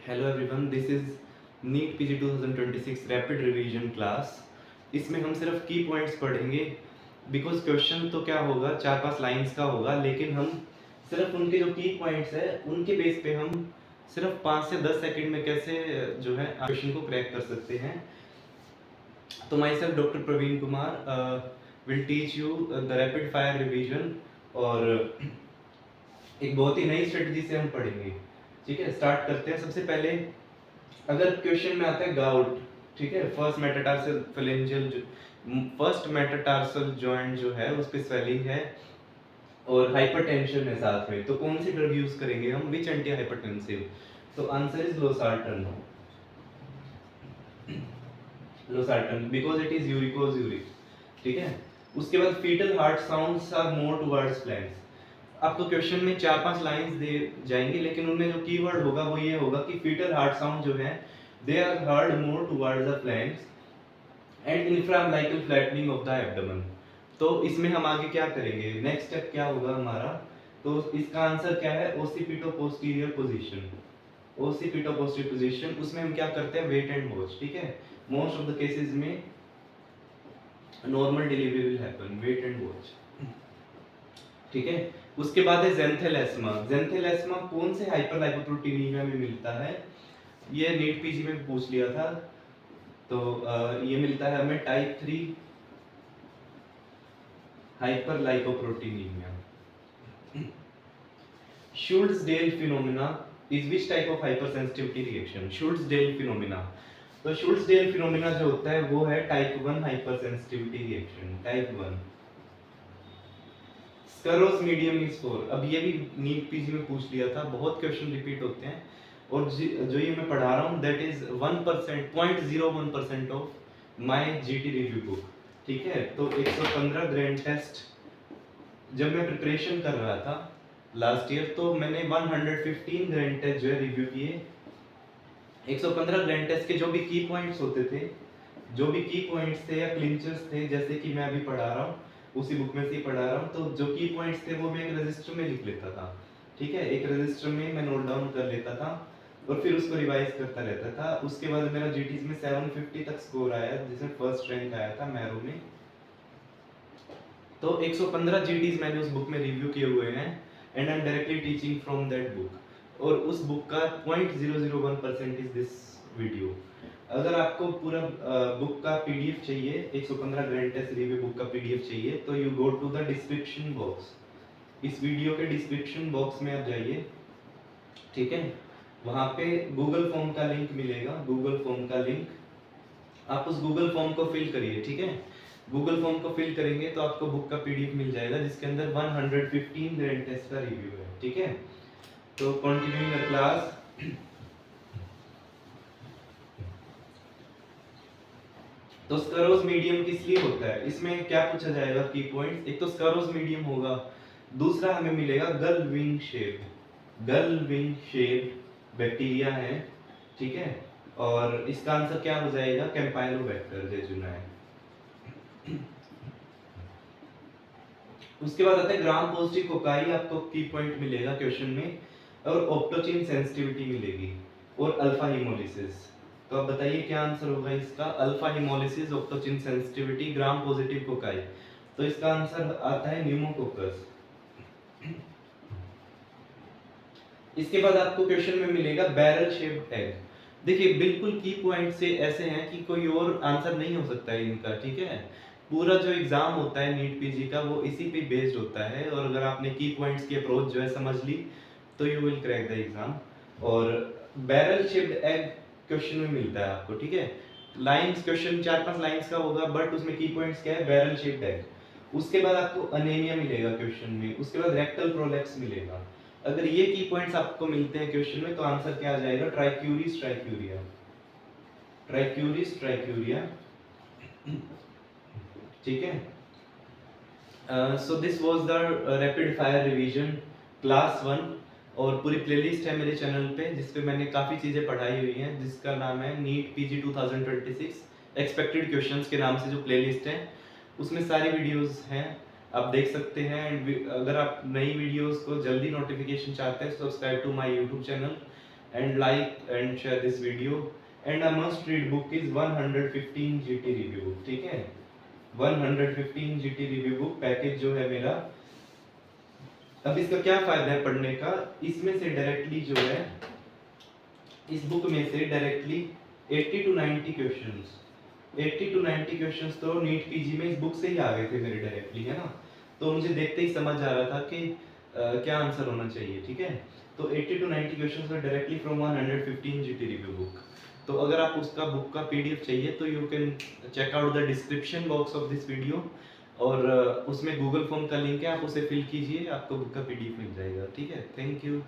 Hello everyone, this is NEET PG 2026 rapid revision class. इसमें हम सिर्फ की पॉइंट्स पढ़ेंगे। बिकॉज क्वेश्चन तो क्या होगा, 4-5 लाइंस का होगा, लेकिन हम सिर्फ उनके जो की पॉइंट्स है उनके बेस पे हम सिर्फ 5 से 10 सेकंड में कैसे जो है क्वेश्चन को क्रैक कर सकते हैं। तो myself doctor Praveen Kumar will teach you the rapid fire revision, और एक बहुत ही नई स्ट्रेटजी से हम पढ़ेंगे। ठीक है, स्टार्ट करते हैं। सबसे पहले अगर क्वेश्चन में आता है गाउट, ठीक है, फर्स्ट मेटाटार्सल जॉइंट जो है उस पे स्वेलिंग है और हाइपरटेंशन है साथ में, तो कौन सी ड्रग यूज करेंगे हम, विच एंटी हाइपरटेंसिव? तो answer is losartan. Losartan because it is uricosuric. ठीक है, उसके बाद fetal heart sounds are more towards flanks. आपको क्वेश्चन में 4-5 लाइंस दे जाएंगे, लेकिन उनमें जो कीवर्ड होगा वो ये होगा कि फीटल हार्ट साउंड जो है they are heard more towards the flanks and infraumbilical flattening of the abdomen. तो इसमें हम आगे क्या करेंगे, नेक्स्ट स्टेप क्या होगा हमारा? तो इसका आंसर क्या है, ओसिपिटो पोस्टीरियर पोजीशन। ओसिपिटो पोस्टीरियर पोजीशन, उसमें हम क्या करते हैं, वेट एंड वॉच। ठीक है, मोस्ट ऑफ द केसेस में normal delivery will happen, wait and watch. ठीक है, उसके बाद है ज़ेंथेलेस्मा। ज़ेंथेलेस्मा कौन से हाइपरलाइपोप्रोटीनीमिया में मिलता है? ये नीट पीजी में पूछ लिया था। तो ये मिलता है हमें type 3 hyperlipoproteinemia. Schultz Dale phenomena is which type of hypersensitivity reaction? Schultz Dale phenomena, तो शुल्ट्ज़-डेल फिनोमेना जो होता है वो है type 1 hypersensitivity reaction, type 1। Sucrose medium is 4। अब ये भी नीट पीजी में पूछ लिया था, बहुत क्वेश्चन रिपीट होते हैं, और जो ये मैं पढ़ा रहा हूँ that is 1%, 0.01% of my GT review book. ठीक है, तो 115 ग्रैंड टेस्ट जब मैं प्रिपरेशन कर रहा था लास्ट ईयर, तो मैंने 115 ग्रैंड टेस्ट जो है रिव्यू किए। 115 ग्रैंड टेस्ट के जो भी की पॉइंट्स होते थे, जो भी की पॉइंट्स थे या क्लिंचर्स थे, जैसे कि मैं अभी पढ़ा रहा हूँ उसी बुक में से ही पढ़ा रहा हूँ, तो जो की पॉइंट्स थे वो मैं एक रजिस्टर में लिख लेता था। ठीक है, एक रजिस्टर में मैं नोट डाउन कर लेता था और फिर उसको रिवाइज करता रहता था। उसके बाद मेरा जीटीज में 750 तक स्कोर आया, जिसमें फर्स्ट रैंक आया था मैरो में। तो 115 जीटीज मैंने उस बुक में रिव्यू किए हुए हैं and I am directly teaching from that book, और उस बुक का 0.001% इज दिस वीडियो। अगर आपको पूरा बुक का पीडीएफ चाहिए, 115 ग्रैंड टेस्ट रिव्यू बुक का पीडीएफ चाहिए, तो you go to the description box. इस वीडियो के डिस्क्रिप्शन बॉक्स में आप जाइए। ठीक है, वहां पे गूगल फॉर्म का लिंक मिलेगा, गूगल फॉर्म का लिंक, आप उस गूगल फॉर्म को फिल करिए। ठीक है, गूगल फॉर्म को फिल करेंगे तो आपको बुक का पीडीएफ मिल जाएगा, जिसके अंदर 115 ग्रैंड टेस्ट का रिव्यू है। ठीक है, तो कंटिन्यूइंग द क्लास। तो स्करोस मीडियम किस लिए होता है, इसमें क्या पूछा जाएगा की पॉइंट्स? एक तो स्करोस मीडियम होगा, दूसरा हमें मिलेगा girl wing shape. Girl wing shape bacteria है। ठीक है, और इसका आंसर क्या हो जाएगा, कैंपाइलोबैक्टर जेजुनाई। उसके बाद आता है ग्राम पॉजिटिव कोकाई, आपको की पॉइंट मिलेगा क्वेश्चन में, और ऑप्टोचिन सेंसिटिविटी मिलेगी, और अल्फा हिमोलिसिस। तो अब बताइए क्या आंसर होगा इसका, alpha hemolysis, optochin sensitivity, gram positive cocci. तो इसका आंसर आता है न्यूमोकोकस। इसके बाद आपको क्वेश्चन में मिलेगा बैरल शेप्ड एग। देखिए बिल्कुल की पॉइंट से ऐसे हैं कि कोई और आंसर नहीं हो सकता है इनका। ठीक है, पूरा जो एग्जाम होता है नीट पीजी का वो इसी पे बेस्ड होता है, और अगर आपने की पॉइंट्स की अप्रोच जो है समझ ली तो you will crack the exam. और बैरल शेप्ड एग क्वेश्चन में मिलता है आपको। ठीक है, लाइंस क्वेश्चन 4-5 लाइंस का होगा, बट उसमें की पॉइंट्स क्या है, बैरल शेप्ड एग। उसके बाद आपको अनीमिया मिलेगा क्वेश्चन में, उसके बाद रेक्टल प्रोलैप्स मिलेगा। अगर ये की पॉइंट्स आपको मिलते हैं क्वेश्चन में तो आंसर क्या आ जाएगा, ट्राइक्यूरिस ट्राइक्यूरिया, ट्राइक्यूरिस ट्राइक्यूरिया। ठीक है, so this was the rapid fire revision class 1, और पूरी प्लेलिस्ट है मेरे चैनल पे जिस पे मैंने काफ़ी चीज़ें पढ़ाई हुई हैं, जिसका नाम है नीट पीजी 2026 एक्सपेक्टेड क्वेश्चंस के नाम से जो प्लेलिस्ट है, उसमें सारी वीडियोस हैं, आप देख सकते हैं। एंड अगर आप नई वीडियोस को जल्दी नोटिफिकेशन चाहते हैं, subscribe to my YouTube channel and like and share this video. And a must read book is 115 GT review book, ठीक है। 115 GT review book पैकेज जो है मेरा। अब इसका क्या फायदा है पढ़ने का, इसमें से डायरेक्टली जो है, इस बुक में से directly 80 to 90 questions, 80 to 90 questions तो नीट पीजी में इस बुक से ही आ गए थे मेरे डायरेक्टली, है ना। तो मुझे देखते ही समझ आ रहा था कि क्या आंसर होना चाहिए, ठीक है। तो 80 to 90 questions are directly from 115 GT review book. तो अगर आप उसका बुक का पीडीएफ चाहिए तो you can check out the description box of this video, और उसमें गूगल फॉर्म का लिंक है, आप उसे फिल कीजिए, आपको बुक का पीडीएफ मिल जाएगा, ठीक है। Thank you.